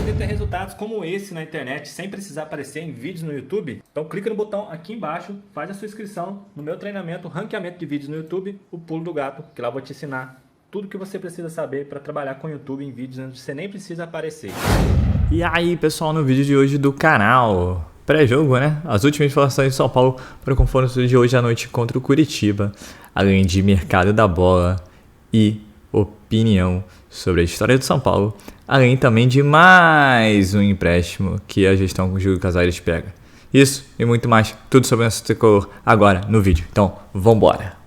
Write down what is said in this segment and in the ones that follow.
querer ter resultados como esse na internet sem precisar aparecer em vídeos no YouTube? Então clica no botão aqui embaixo, faz a sua inscrição no meu treinamento Ranqueamento de Vídeos no YouTube, o Pulo do Gato, que lá eu vou te ensinar tudo que você precisa saber para trabalhar com o YouTube em vídeos onde você nem precisa aparecer. E aí pessoal, no vídeo de hoje do canal, pré-jogo, né? As últimas informações de São Paulo para o confronto de hoje à noite contra o Curitiba, além de mercado da bola e opinião sobre a história do São Paulo, além também de mais um empréstimo que a gestão com Júlio Casares pega. Isso e muito mais, tudo sobre o nosso tricolor agora no vídeo. Então, vambora!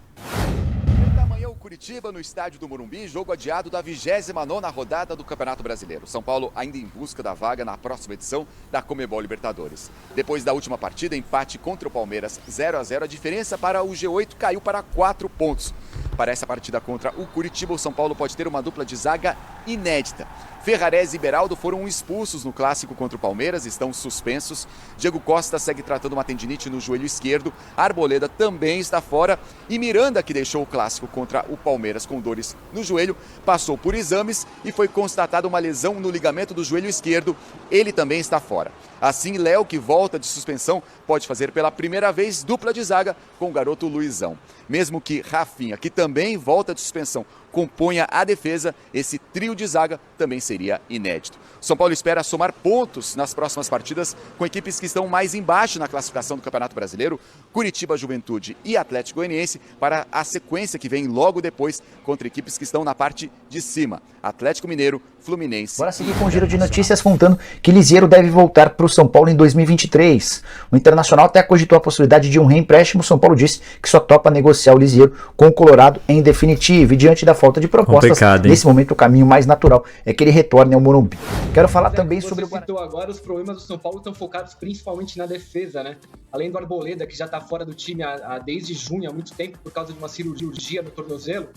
Curitiba no estádio do Morumbi, jogo adiado da 29ª rodada do Campeonato Brasileiro. São Paulo ainda em busca da vaga na próxima edição da Conmebol Libertadores. Depois da última partida, empate contra o Palmeiras 0-0, a diferença para o G8 caiu para 4 pontos. Para essa partida contra o Curitiba, o São Paulo pode ter uma dupla de zaga inédita. Ferrarese e Beraldo foram expulsos no clássico contra o Palmeiras, estão suspensos. Diego Costa segue tratando uma tendinite no joelho esquerdo. Arboleda também está fora. E Miranda, que deixou o clássico contra o Palmeiras com dores no joelho, passou por exames e foi constatada uma lesão no ligamento do joelho esquerdo. Ele também está fora. Assim, Léo, que volta de suspensão, pode fazer pela primeira vez dupla de zaga com o garoto Luizão. Mesmo que Rafinha, que também volta de suspensão, componha a defesa, esse trio de zaga também seria inédito. São Paulo espera somar pontos nas próximas partidas com equipes que estão mais embaixo na classificação do Campeonato Brasileiro, Curitiba, Juventude e Atlético Goianiense, para a sequência que vem logo depois contra equipes que estão na parte de cima, Atlético Mineiro, Fluminense. Bora seguir com o giro de notícias contando que Liziero deve voltar para o São Paulo em 2023. O Internacional até cogitou a possibilidade de um reempréstimo. O São Paulo disse que só topa negociar o Liziero com o Colorado em definitivo. E diante da falta de propostas, nesse momento o caminho mais natural é que ele retorne ao Morumbi. Quero falar também sobre o Guarani. Agora os problemas do São Paulo estão focados principalmente na defesa, né? Além do Arboleda, que já está fora do time desde junho, há muito tempo, por causa de uma cirurgia no tornozelo.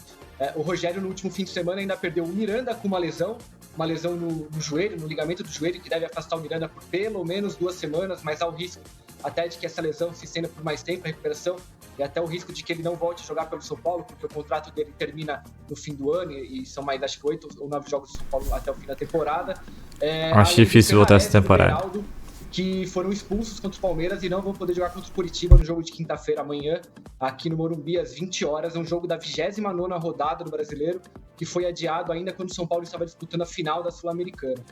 O Rogério, no último fim de semana, ainda perdeu o Miranda com uma lesão no joelho, no ligamento do joelho, que deve afastar o Miranda por pelo menos 2 semanas, mas há o risco até de que essa lesão se estenda por mais tempo, a recuperação, e até o risco de que ele não volte a jogar pelo São Paulo, porque o contrato dele termina no fim do ano, e são mais, acho que 8 ou 9 jogos do São Paulo até o fim da temporada. Acho difícil voltar essa temporada. Que foram expulsos contra o Palmeiras e não vão poder jogar contra o Curitiba no jogo de quinta-feira, amanhã, aqui no Morumbi, às 20 horas. É um jogo da 29ª rodada do Brasileiro, que foi adiado ainda quando o São Paulo estava disputando a final da Sul-Americana.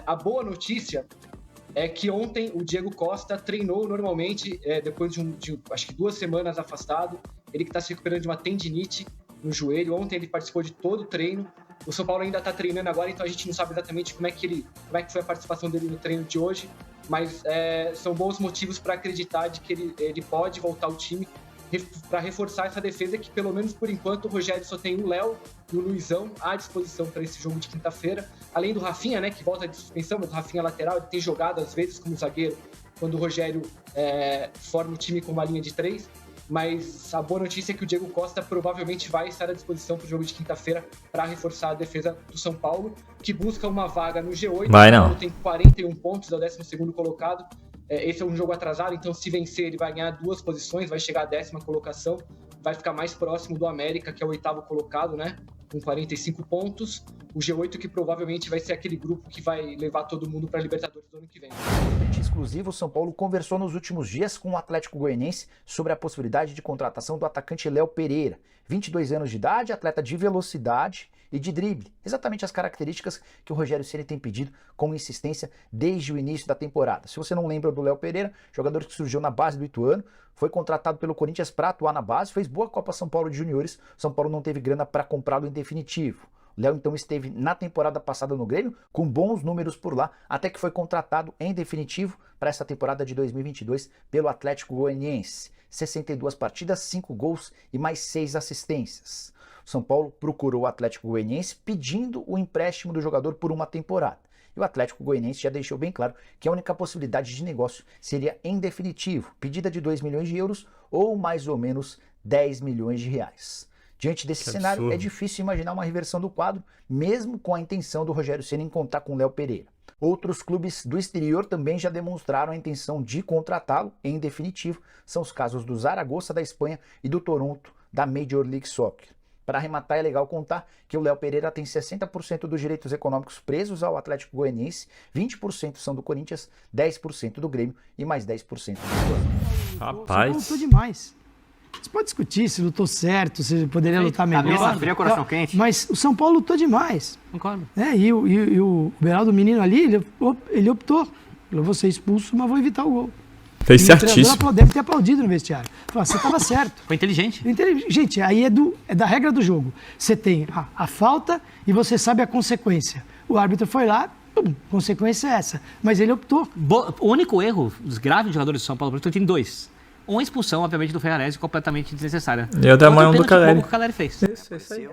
A boa notícia é que ontem o Diego Costa treinou normalmente, depois de acho que 2 semanas afastado. Ele que está se recuperando de uma tendinite no joelho. Ontem ele participou de todo o treino. O São Paulo ainda está treinando agora, então a gente não sabe exatamente como é que foi a participação dele no treino de hoje, mas são bons motivos para acreditar de que ele pode voltar ao time para reforçar essa defesa, que pelo menos por enquanto o Rogério só tem o Léo e o Luizão à disposição para esse jogo de quinta-feira, além do Rafinha, né, que volta de suspensão, mas o Rafinha lateral, ele tem jogado às vezes como zagueiro quando o Rogério forma o time com uma linha de 3. Mas a boa notícia é que o Diego Costa provavelmente vai estar à disposição para o jogo de quinta-feira para reforçar a defesa do São Paulo, que busca uma vaga no G8. Vai não. O São Paulo tem 41 pontos, é o 12º colocado. Esse é um jogo atrasado, então se vencer ele vai ganhar 2 posições, vai chegar à 10ª colocação, vai ficar mais próximo do América, que é o 8º colocado, né, com 45 pontos. O G8 que provavelmente vai ser aquele grupo que vai levar todo mundo para a Libertadores do ano que vem. Exclusivo, o São Paulo conversou nos últimos dias com o Atlético Goianiense sobre a possibilidade de contratação do atacante Léo Pereira. 22 anos de idade, atleta de velocidade e de drible. Exatamente as características que o Rogério Ceni tem pedido com insistência desde o início da temporada. Se você não lembra do Léo Pereira, jogador que surgiu na base do Ituano, foi contratado pelo Corinthians para atuar na base, fez boa Copa São Paulo de Juniores. São Paulo não teve grana para comprá-lo em definitivo. Léo então esteve na temporada passada no Grêmio, com bons números por lá, até que foi contratado em definitivo para essa temporada de 2022 pelo Atlético Goianiense. 62 partidas, 5 gols e mais 6 assistências. O São Paulo procurou o Atlético Goianiense pedindo o empréstimo do jogador por uma temporada. E o Atlético Goianiense já deixou bem claro que a única possibilidade de negócio seria em definitivo, pedida de 2 milhões de euros ou mais ou menos 10 milhões de reais. Diante desse cenário, é difícil imaginar uma reversão do quadro, mesmo com a intenção do Rogério Ceni em contar com Léo Pereira. Outros clubes do exterior também já demonstraram a intenção de contratá-lo em definitivo. São os casos do Zaragoza da Espanha e do Toronto da Major League Soccer. Para arrematar, é legal contar que o Léo Pereira tem 60% dos direitos econômicos presos ao Atlético Goianiense, 20% são do Corinthians, 10% do Grêmio e mais 10% do Flamengo. Rapaz. Lutou demais. Você pode discutir se lutou certo, se poderia lutar melhor. Fria, coração quente. Mas o São Paulo lutou demais. Concordo. E o Beraldo Menino ali, ele optou. Eu vou ser expulso, mas vou evitar o gol. Fez E o treinador certíssimo. deve ter aplaudido no vestiário. Falou, você estava certo. Foi inteligente. Gente, aí é da regra do jogo. Você tem a falta e você sabe a consequência. O árbitro foi lá, consequência é essa. Mas ele optou. O único erro dos graves jogadores do São Paulo, tem 2. Uma expulsão, obviamente, do Ferrarese, completamente desnecessária. E outra mão do Caleri. O que o Caleri fez. Isso aí.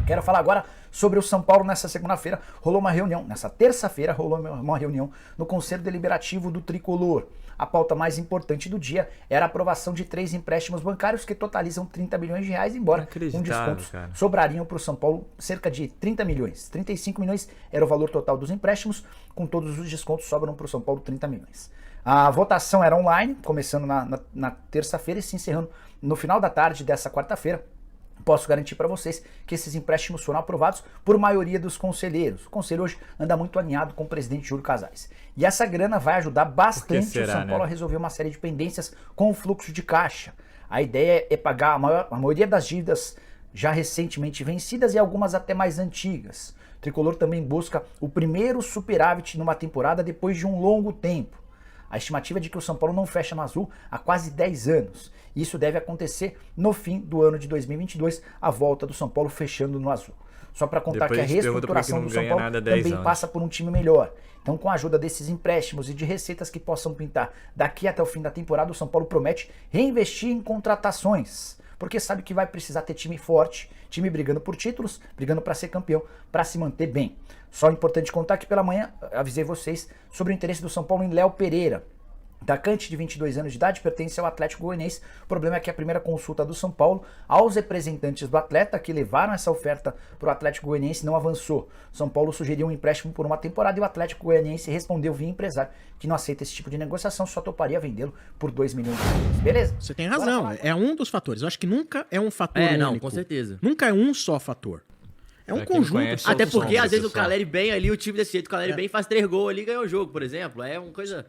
Quero falar agora sobre o São Paulo. Nessa segunda-feira rolou uma reunião, nessa terça-feira rolou uma reunião no Conselho Deliberativo do Tricolor. A pauta mais importante do dia era a aprovação de 3 empréstimos bancários que totalizam 30 milhões de reais, embora com descontos sobrariam para o São Paulo cerca de 30 milhões. 35 milhões era o valor total dos empréstimos, com todos os descontos sobram para o São Paulo 30 milhões. A votação era online, começando na terça-feira e se encerrando no final da tarde dessa quarta-feira. Posso garantir para vocês que esses empréstimos foram aprovados por maioria dos conselheiros. O conselho hoje anda muito alinhado com o presidente Júlio Casares. E essa grana vai ajudar bastante o São Paulo a resolver uma série de pendências com o fluxo de caixa. A ideia é pagar a maioria das dívidas já recentemente vencidas e algumas até mais antigas. O Tricolor também busca o primeiro superávit numa temporada depois de um longo tempo. A estimativa é de que o São Paulo não fecha no azul há quase 10 anos. Isso deve acontecer no fim do ano de 2022, a volta do São Paulo fechando no azul. Só para contar que a reestruturação do São Paulo também passa por um time melhor. Então, com a ajuda desses empréstimos e de receitas que possam pintar daqui até o fim da temporada, o São Paulo promete reinvestir em contratações. Porque sabe que vai precisar ter time forte, time brigando por títulos, brigando para ser campeão, para se manter bem. Só é importante contar que pela manhã avisei vocês sobre o interesse do São Paulo em Léo Pereira. Atacante de 22 anos de idade, pertence ao Atlético Goianiense. O problema é que a primeira consulta do São Paulo aos representantes do atleta que levaram essa oferta para o Atlético Goianiense não avançou. São Paulo sugeriu um empréstimo por uma temporada e o Atlético Goianiense respondeu via empresário que não aceita esse tipo de negociação, só toparia vendê-lo por 2 milhões de reais. Beleza? Você tem razão, é um dos fatores. Eu acho que nunca é um fator único. Não, com certeza. Nunca é um só fator. É um conjunto. Até porque, às vezes, o Caleri bem ali, o time desse jeito, o Caleri bem faz 3 gols ali e ganhou o jogo, por exemplo. É uma coisa...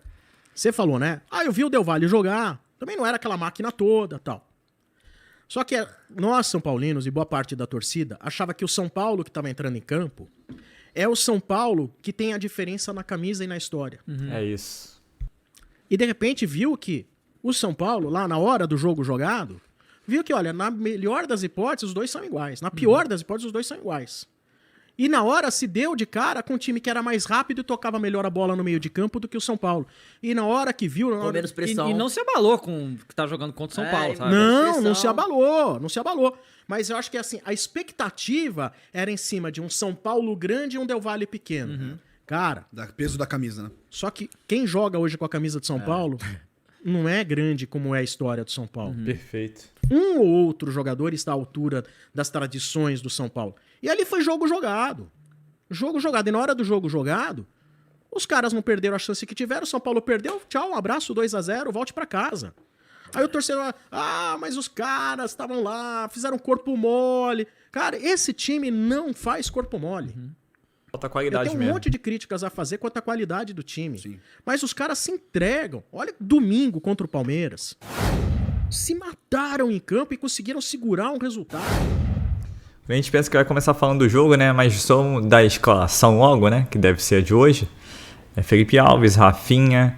Você falou, né? Eu vi o Del Valle jogar. Também não era aquela máquina toda, tal. Só que nós, São Paulinos, e boa parte da torcida, achava que o São Paulo que estava entrando em campo é o São Paulo que tem a diferença na camisa e na história. É isso. E, de repente, viu que o São Paulo, lá na hora do jogo jogado, viu que, olha, na melhor das hipóteses, os dois são iguais. Na pior das hipóteses, os dois são iguais. E na hora se deu de cara com um time que era mais rápido e tocava melhor a bola no meio de campo do que o São Paulo. E na hora que viu... Com menos pressão. E não se abalou com o que tá jogando contra o São Paulo, sabe? Não se abalou. Mas eu acho que assim, a expectativa era em cima de um São Paulo grande e um Del Valle pequeno. Cara... Peso da camisa, né? Só que quem joga hoje com a camisa de São Paulo não é grande como é a história do São Paulo. Perfeito. Um ou outro jogador está à altura das tradições do São Paulo. E ali foi jogo jogado. Jogo jogado. E na hora do jogo jogado, os caras não perderam a chance que tiveram. O São Paulo perdeu. Tchau, um abraço, 2-0, volte pra casa. Aí o torcedor, mas os caras estavam lá, fizeram corpo mole. Cara, esse time não faz corpo mole. Falta qualidade mesmo. Eu tenho um monte de críticas a fazer quanto à qualidade do time. Sim. Mas os caras se entregam. Olha, domingo contra o Palmeiras. Se mataram em campo e conseguiram segurar um resultado. A gente pensa que vai começar falando do jogo, né? Mas só da escalação logo, né? Que deve ser a de hoje. É Felipe Alves, Rafinha,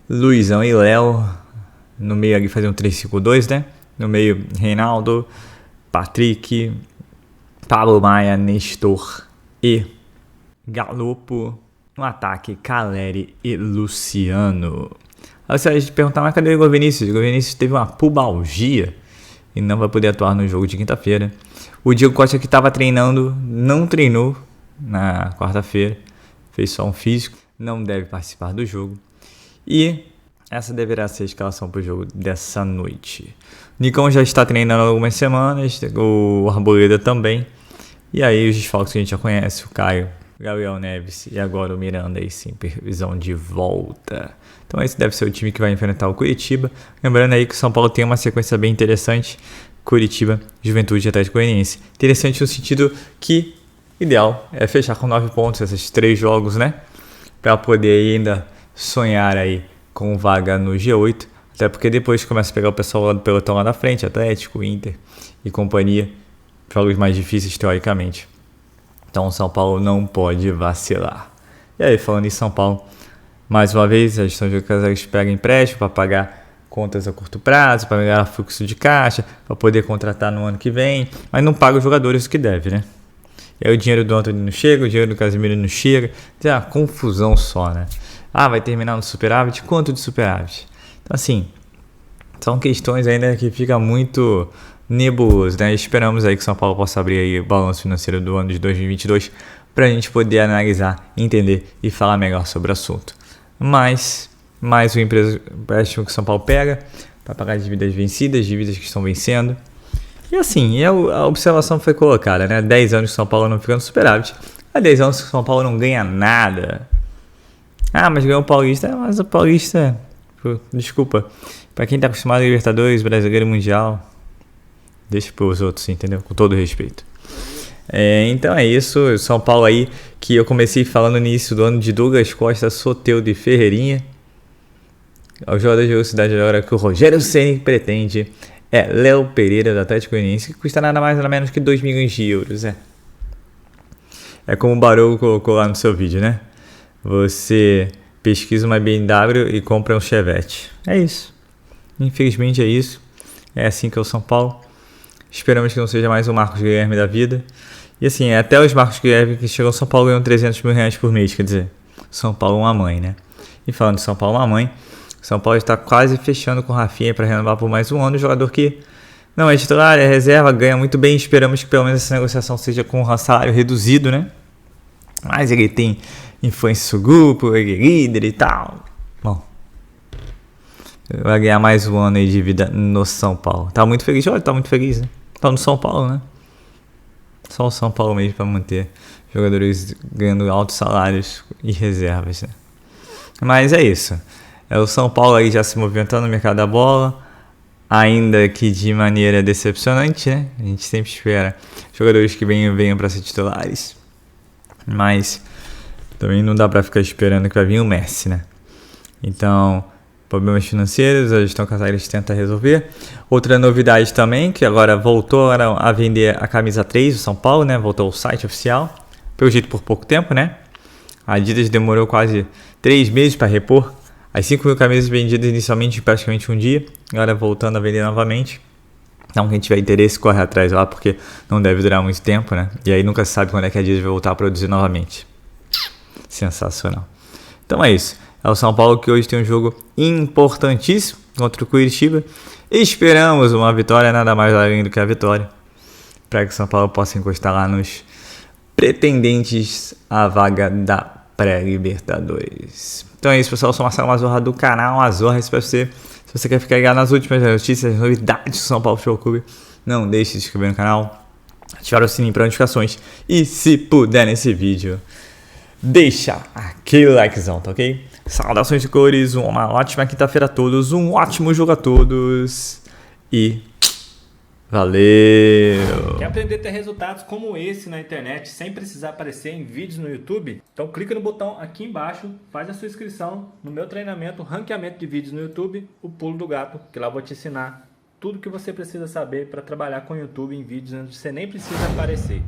Luizão e Léo. No meio ali fazer um 3-5-2, né? No meio, Reinaldo, Patrick, Pablo Maia, Nestor e Galopo. No ataque, Caleri e Luciano. Aí você vai te perguntar, mas cadê o Igor Vinícius? O Igor Vinícius teve uma pubalgia e não vai poder atuar no jogo de quinta-feira. O Diego Costa, que estava treinando, não treinou na quarta-feira. Fez só um físico, não deve participar do jogo. E essa deverá ser a escalação para o jogo dessa noite. O Nicão já está treinando há algumas semanas, o Arboleda também. E aí os desfalques que a gente já conhece, o Caio, Gabriel Neves e agora o Miranda aí sim, previsão de volta. Então esse deve ser o time que vai enfrentar o Curitiba. Lembrando aí que o São Paulo tem uma sequência bem interessante Curitiba, Juventude e Atlético Goianiense. Interessante no sentido que ideal é fechar com 9 pontos esses 3 jogos, né? Para poder ainda sonhar aí com vaga no G8. Até porque depois começa a pegar o pessoal lá do pelotão lá na frente, Atlético, Inter e companhia. Jogos mais difíceis teoricamente. Então o São Paulo não pode vacilar. E aí, falando em São Paulo, mais uma vez a gestão de Casares pega empréstimo para pagar contas a curto prazo, para melhorar fluxo de caixa, para poder contratar no ano que vem, mas não paga os jogadores o que deve, né? E aí o dinheiro do Antony não chega, o dinheiro do Casemiro não chega, tem uma confusão só, né? Ah, vai terminar no superávit? Quanto de superávit? Então assim, são questões ainda que fica muito nebuloso, né? Esperamos aí que o São Paulo possa abrir aí o balanço financeiro do ano de 2022 para a gente poder analisar, entender e falar melhor sobre o assunto. Mas mais um empréstimo que o São Paulo pega para pagar dívidas vencidas, dívidas que estão vencendo. E assim, a observação foi colocada, né? 10 anos que o São Paulo não fica no superávit. Há 10 anos que o São Paulo não ganha nada. Ah, mas ganhou o Paulista. Mas o Paulista, desculpa, para quem tá acostumado a Libertadores, Brasileiro e Mundial, deixa para os outros, entendeu? Com todo respeito. Então é isso, o São Paulo aí, que eu comecei falando no início do ano de Douglas Costa, Soteldo e Ferreirinha. O jogador de velocidade agora que o Rogério Ceni pretende é Léo Pereira do Atlético Goianiense, que custa nada mais nada menos que 2 milhões de euros. É como o Barou colocou lá no seu vídeo, né? Você pesquisa uma BMW e compra um Chevette. É isso. Infelizmente é isso. É assim que é o São Paulo. Esperamos que não seja mais um Marcos Guilherme da vida. E assim, até os Marcos Guilherme que chegam ao São Paulo ganham 300 mil reais por mês. Quer dizer, São Paulo é uma mãe, né? E falando de São Paulo é uma mãe, São Paulo está quase fechando com o Rafinha para renovar por mais um ano. Um jogador que não é titular, é reserva, ganha muito bem. Esperamos que pelo menos essa negociação seja com um salário reduzido, né? Mas ele tem influência no grupo, ele é líder e tal. Bom, vai ganhar mais um ano aí de vida no São Paulo. Tá muito feliz? Olha, tá muito feliz, né? Tá no São Paulo, né? Só o São Paulo mesmo para manter jogadores ganhando altos salários e reservas, né? Mas é isso. É o São Paulo aí já se movimentando no mercado da bola, ainda que de maneira decepcionante, né? A gente sempre espera jogadores que venham para ser titulares, mas também não dá para ficar esperando que vai vir o Messi, né? Então, problemas financeiros, a gestão Casares tenta resolver. Outra novidade também, que agora voltou a vender a camisa 3 do São Paulo, né? Voltou ao site oficial, pelo jeito por pouco tempo, né? A Adidas demorou quase 3 meses para repor as 5 mil camisas vendidas inicialmente em praticamente um dia, agora voltando a vender novamente. Então quem tiver interesse corre atrás lá, porque não deve durar muito tempo, né? E aí nunca se sabe quando é que a Adidas vai voltar a produzir novamente. Sensacional. Então é isso. É o São Paulo que hoje tem um jogo importantíssimo contra o Curitiba. Esperamos uma vitória, nada mais além do que a vitória, para que o São Paulo possa encostar lá nos pretendentes à vaga da pré-Libertadores. Então é isso, pessoal. Eu sou o Marcelo Mazorra do canal Azorra. Espero você. Se você quer ficar ligado nas últimas notícias, novidades do São Paulo Futebol Clube, não deixe de se inscrever no canal, ativar o sininho para notificações e, se puder, nesse vídeo, deixa aquele likezão, tá ok? Saudações de cores, uma ótima quinta-feira a todos, um ótimo jogo a todos e valeu! Quer aprender a ter resultados como esse na internet sem precisar aparecer em vídeos no YouTube? Então clica no botão aqui embaixo, faz a sua inscrição no meu treinamento Ranqueamento de Vídeos no YouTube, o Pulo do Gato, que lá eu vou te ensinar tudo que você precisa saber para trabalhar com o YouTube em vídeos onde você nem precisa aparecer.